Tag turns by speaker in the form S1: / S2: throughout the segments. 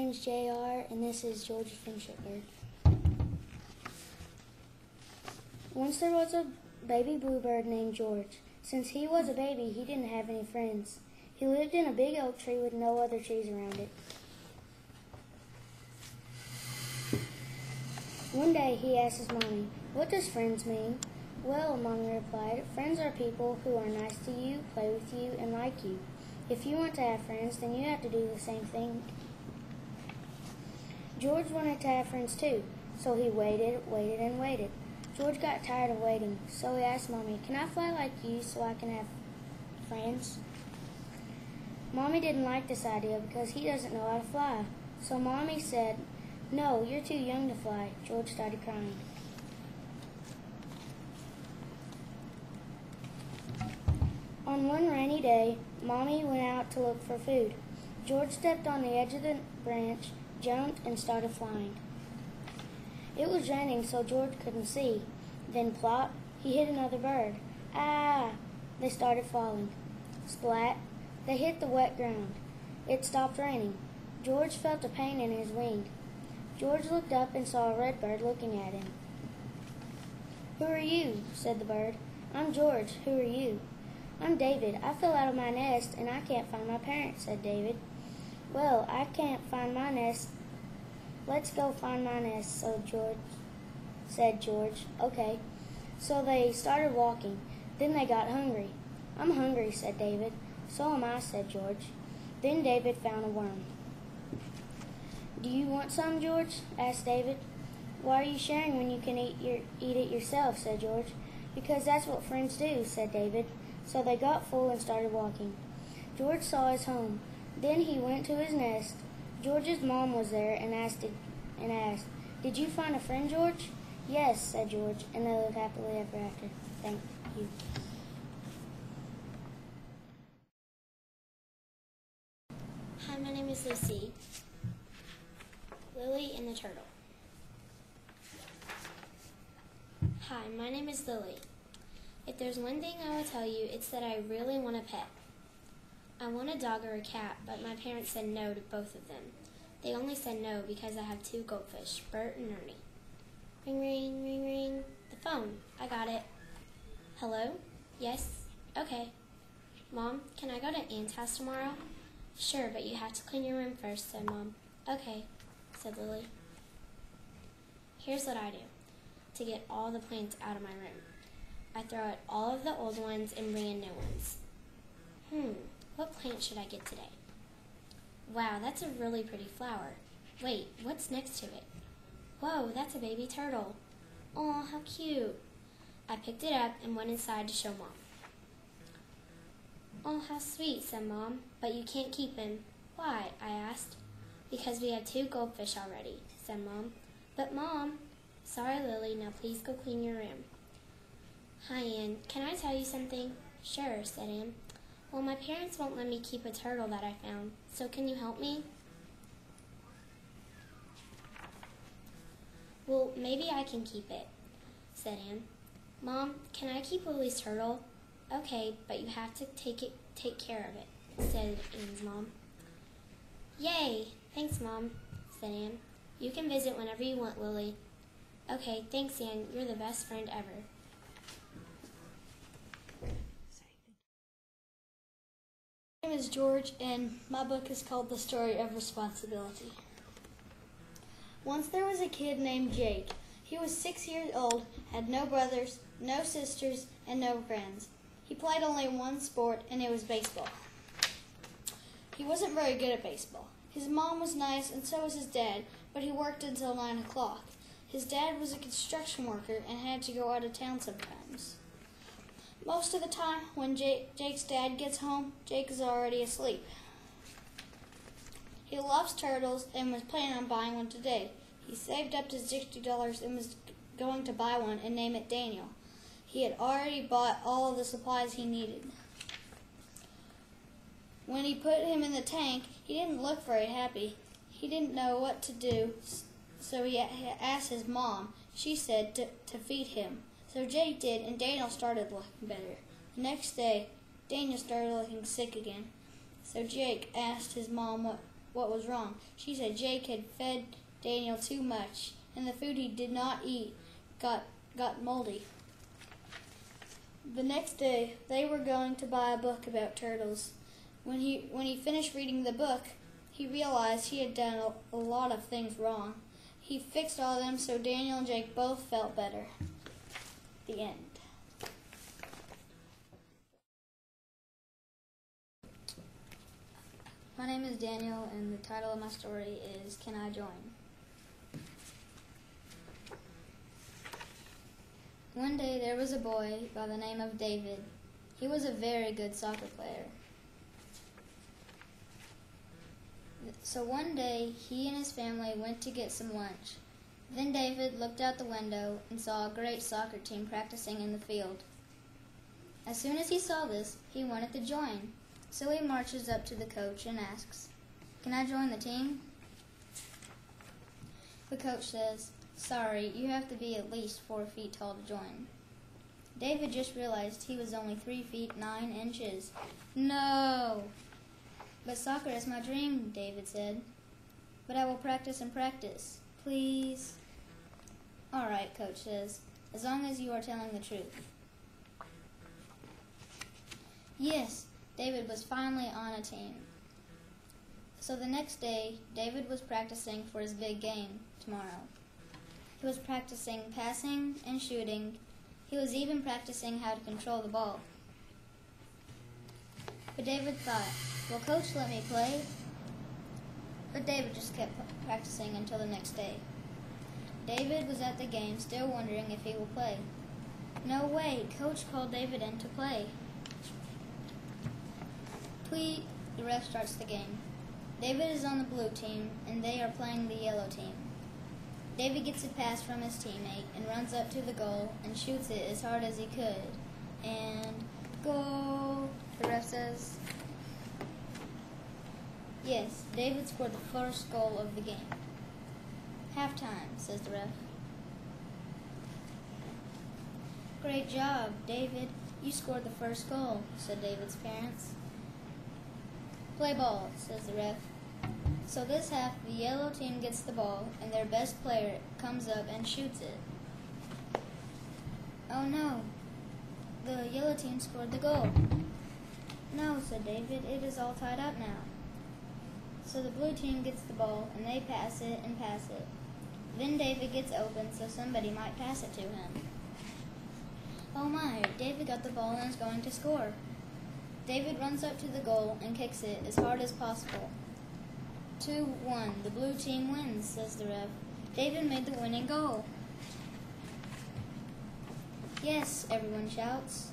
S1: name's JR, and this is George's friendship bird. Once there was a baby bluebird named George. Since he was a baby, he didn't have any friends. He lived in a big oak tree with no other trees around it. One day he asked his mommy, "What does friends mean?" "Well," Mommy replied, "friends are people who are nice to you, play with you, and like you. If you want to have friends, then you have to do the same thing." George wanted to have friends too, so he waited, and waited. George got tired of waiting, so he asked Mommy, "Can I fly like you so I can have friends?" Mommy didn't like this idea because he doesn't know how to fly. So Mommy said, "No, you're too young to fly." George started crying. On one rainy day, Mommy went out to look for food. George stepped on the edge of the branch, jumped, and started flying. It was raining, so George couldn't see. Then plop, he hit another bird. Ah! They started falling. Splat! They hit the wet ground. It stopped raining. George felt a pain in his wing. George looked up and saw a red bird looking at him. "Who are you?" said the bird. "I'm George. Who are you?" "I'm David. I fell out of my nest and I can't find my parents," said David. "Well, I can't find my nest. Let's go find my nest," said George. "Okay." So they started walking. Then they got hungry. "I'm hungry," said David. "So am I," said George. Then David found a worm. "Do you want some, George?" asked David. "Why are you sharing when you can eat it yourself?" said George. "Because that's what friends do," said David. So they got full and started walking. George saw his home. Then he went to his nest. George's mom was there and asked, "Did you find a friend, George?" "Yes," said George, and they lived happily ever after. Thank you.
S2: Hi, my name is Lucy. Lily and the turtle. Hi, my name is Lily. If there's one thing I will tell you, it's that I really want a pet. I want a dog or a cat, but my parents said no to both of them. They only said no because I have two goldfish, Bert and Ernie. Ring, ring, ring, ring. The phone. I got it. Hello? Yes? Okay. Mom, can I go to Aunt's house tomorrow? Sure, but you have to clean your room first, said Mom. Okay, said Lily. Here's what I do to get all the plants out of my room. I throw out all of the old ones and bring in new ones. What plant should I get today? Wow, that's a really pretty flower. Wait, what's next to it? Whoa, that's a baby turtle. Aw, how cute. I picked it up and went inside to show Mom. Oh, how sweet, said Mom, but you can't keep him. Why? I asked. Because we have two goldfish already, said Mom. But Mom, sorry Lily, now please go clean your room. Hi Ann, can I tell you something? Sure, said Ann. Well, my parents won't let me keep a turtle that I found, so can you help me? Well, maybe I can keep it, said Ann. Mom, can I keep Lily's turtle? Okay, but you have to take care of it, said Ann's mom. Yay! Thanks, Mom, said Ann. You can visit whenever you want, Lily. Okay, thanks, Ann. You're the best friend ever.
S3: My name is George, and my book is called The Story of Responsibility. Once there was a kid named Jake. He was 6 years old, had no brothers, no sisters, and no friends. He played only one sport, and it was baseball. He wasn't very good at baseball. His mom was nice, and so was his dad, but he worked until 9 o'clock. His dad was a construction worker and had to go out of town sometimes. Most of the time, when Jake's dad gets home, Jake is already asleep. He loves turtles and was planning on buying one today. He saved up to $60 and was going to buy one and name it Daniel. He had already bought all of the supplies he needed. When he put him in the tank, he didn't look very happy. He didn't know what to do, so he asked his mom. She said to feed him. So Jake did, and Daniel started looking better. The next day, Daniel started looking sick again. So Jake asked his mom what was wrong. She said Jake had fed Daniel too much, and the food he did not eat got moldy. The next day, they were going to buy a book about turtles. When he finished reading the book, he realized he had done a lot of things wrong. He fixed all of them so Daniel and Jake both felt better. The end. My name is Daniel, and the title of my story is Can I Join? One day there was a boy by the name of David. He was a very good soccer player. So one day he and his family went to get some lunch. Then David looked out the window and saw a great soccer team practicing in the field. As soon as he saw this, he wanted to join. So he marches up to the coach and asks, "Can I join the team?" The coach says, "Sorry, you have to be at least 4 feet tall to join." David just realized he was only 3 feet 9 inches. No! "But soccer is my dream," David said. "But I will practice and practice. Please?" "All right," coach says, "as long as you are telling the truth." Yes, David was finally on a team. So the next day, David was practicing for his big game tomorrow. He was practicing passing and shooting. He was even practicing how to control the ball. But David thought, "Will coach let me play?" But David just kept practicing until the next day. David was at the game still wondering if he will play. No way, coach called David in to play. Please, the ref starts the game. David is on the blue team, and they are playing the yellow team. David gets a pass from his teammate and runs up to the goal and shoots it as hard as he could. And goal, the ref says. Yes, David scored the first goal of the game. Halftime, says the ref. Great job, David. You scored the first goal, said David's parents. Play ball, says the ref. So this half, the yellow team gets the ball, and their best player comes up and shoots it. Oh no, the yellow team scored the goal. No, said David, it is all tied up now. So the blue team gets the ball, and they pass it and pass it. Then David gets open so somebody might pass it to him. Oh my, David got the ball and is going to score. David runs up to the goal and kicks it as hard as possible. 2-1, the blue team wins, says the ref. David made the winning goal. Yes, everyone shouts.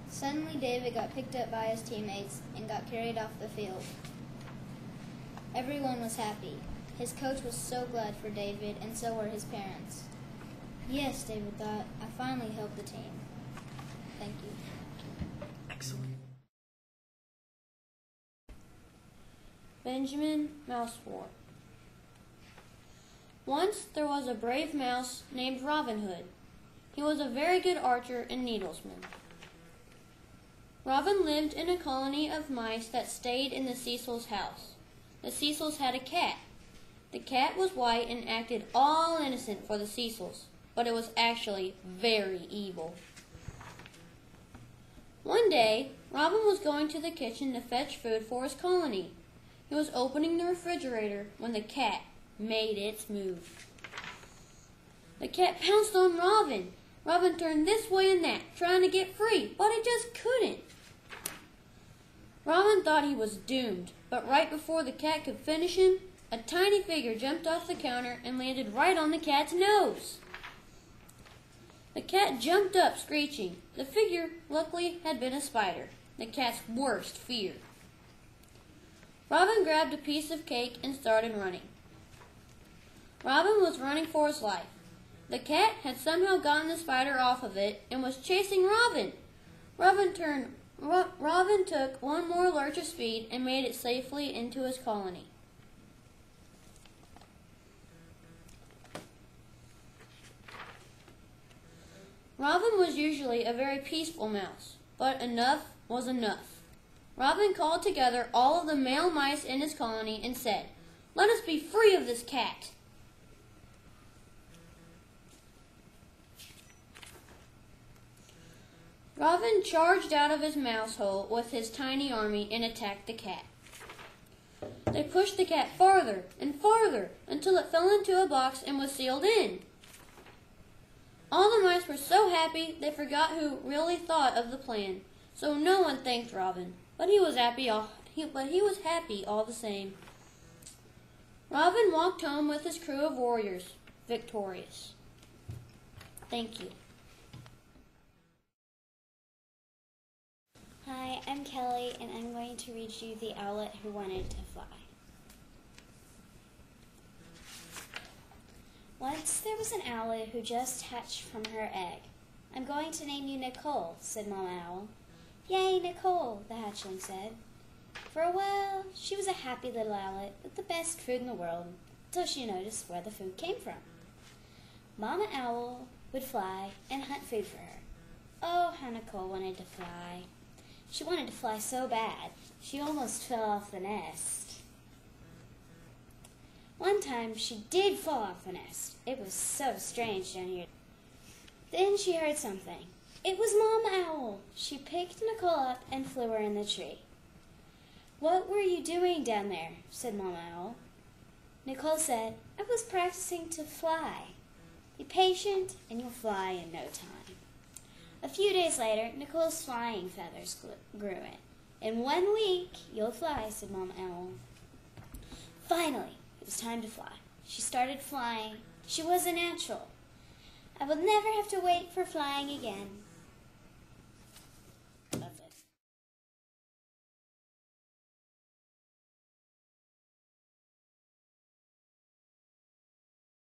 S3: Suddenly David got picked up by his teammates and got carried off the field. Everyone was happy. His coach was so glad for David, and so were his parents. Yes, David thought, I finally helped the team. Thank you.
S4: Excellent.
S5: Benjamin Mousewort. Once there was a brave mouse named Robin Hood. He was a very good archer and needlesman. Robin lived in a colony of mice that stayed in the Cecil's house. The Cecils had a cat. The cat was white and acted all innocent for the Cecils, but it was actually very evil. One day, Robin was going to the kitchen to fetch food for his colony. He was opening the refrigerator when the cat made its move. The cat pounced on Robin. Robin turned this way and that, trying to get free, but he just couldn't. Robin thought he was doomed, but right before the cat could finish him, a tiny figure jumped off the counter and landed right on the cat's nose. The cat jumped up, screeching. The figure, luckily, had been a spider, the cat's worst fear. Robin grabbed a piece of cake and started running. Robin was running for his life. The cat had somehow gotten the spider off of it and was chasing Robin. Robin took one more lurch of speed and made it safely into his colony. Robin was usually a very peaceful mouse, but enough was enough. Robin called together all of the male mice in his colony and said, "Let us be free of this cat." Robin charged out of his mouse hole with his tiny army and attacked the cat. They pushed the cat farther and farther until it fell into a box and was sealed in. All the mice were so happy they forgot who really thought of the plan, so no one thanked Robin, but he was happy all the same. Robin walked home with his crew of warriors, victorious. Thank you.
S6: Hi, I'm Kelly, and I'm going to read you The Owlet Who Wanted to Fly. Once there was an owlet who just hatched from her egg. "I'm going to name you Nicole," said Mama Owl. "Yay, Nicole," the hatchling said. For a while, she was a happy little owlet with the best food in the world, until she noticed where the food came from. Mama Owl would fly and hunt food for her. Oh, how Nicole wanted to fly. She wanted to fly so bad, she almost fell off the nest. One time, she did fall off the nest. It was so strange down here. Then she heard something. It was Mama Owl. She picked Nicole up and flew her in the tree. "What were you doing down there?" said Mama Owl. Nicole said, "I was practicing to fly." Be patient, and you'll fly in no time. A few days later, Nicole's flying feathers grew in. "In 1 week, you'll fly," said Mama Owl. Finally, it was time to fly. She started flying. She was a natural. "I will never have to wait for flying again,"